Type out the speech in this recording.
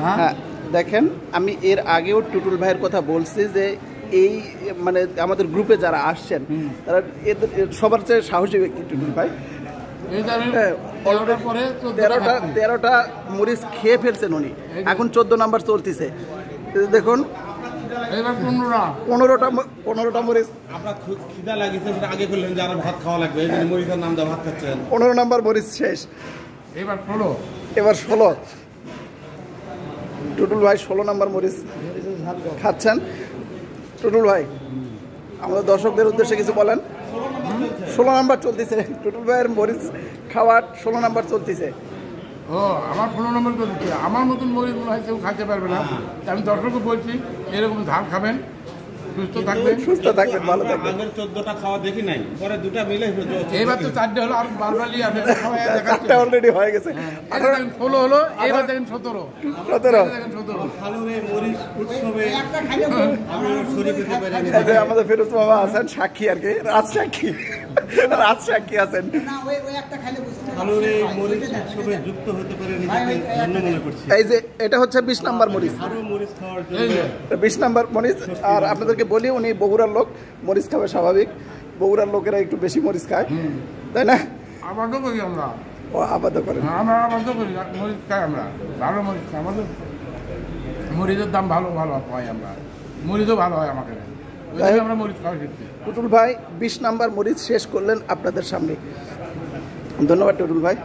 হ্যাঁ দেখেন, আমি এর আগেও টুটুল ভাইয়ের কথা বলছি যে এই মানে আমাদের গ্রুপে যারা আসছেন তারা এদের সবার চেয়ে সাহসী ব্যক্তি টুটুল ভাই। 13টা মরিচ খেয়ে ফেলছেন উনি, এখন 14 নাম্বার চলতেছে। দেখুন 15টা মরিচ। আপনার খিদা লাগিয়েছে সেটা আগে বললেন যে আর ভাত খাওয়া লাগবে, এই জন্য মরিচের নাম দিয়ে ভাত খাচ্ছেন। 15 নাম্বার মরিচ শেষ, এবার 16। টুটুল ভাই 16 নাম্বার মরিচ খাচ্ছেন। টুটুল ভাই আমাদের দর্শকদের উদ্দেশ্যে কিছু বলেন। 16 নাম্বার চলতেছে টুটুল ভাইয়ের মরিচ খাওয়ার, 16 নাম্বার চলতেছে। ও আমার 16 নম্বর চলছে। আমার মতন মরিচ মনে হয় কেউ খাইতে পারবে না। আমি দর্শককে বলছি এরকম ধান খাবেন, সুস্থ থাকবেন, ভালো থাকবেন। আগের 14টা খাওয়া দেখি নাই, পরে দুটা মিলে এবার তো 4টে হলো, আর বারবারই আছে 4টা অলরেডি হয়ে গেছে। 16 হলো, এবার দেখেন 17। খালুরে মরিচ উৎসবে আমরা শরীর পেতে পারি। আমাদের ফেরোজ মামা আছেন সাক্ষী, আর কি রাজসাক্ষী আছেন। খালুরে মরিচ উৎসবে যুক্ত হতে পারে নিজেকে ধন্য মনে করছি। এই যে এটা হচ্ছে 20 নাম্বার মরিচ, আরো মরিচ খাওয়ার জন্য 20 নাম্বার মরিচ। আর আপনাদেরকে বলি উনি বগুড়ার লোক, মরিচ খাবে স্বাভাবিক, বগুড়ার লোকেরা একটু বেশি মরিচ খায়, তাই না? আবাদও করি আমরা। ও আবাদও করেন? আমরা আবাদও করি, মরিচ খাই আমরা, ভালো মরিচ খাই। আমাদের মরিচের দাম ভালো পাই আমরা, মরিচও ভালো হয় আমাকে, আমরা মরিচ খাওয়া শিখছি। টুটুল ভাই 20 নাম্বার মরিচ শেষ করলেন আপনাদের সামনে। ধন্যবাদ টুটুল ভাই।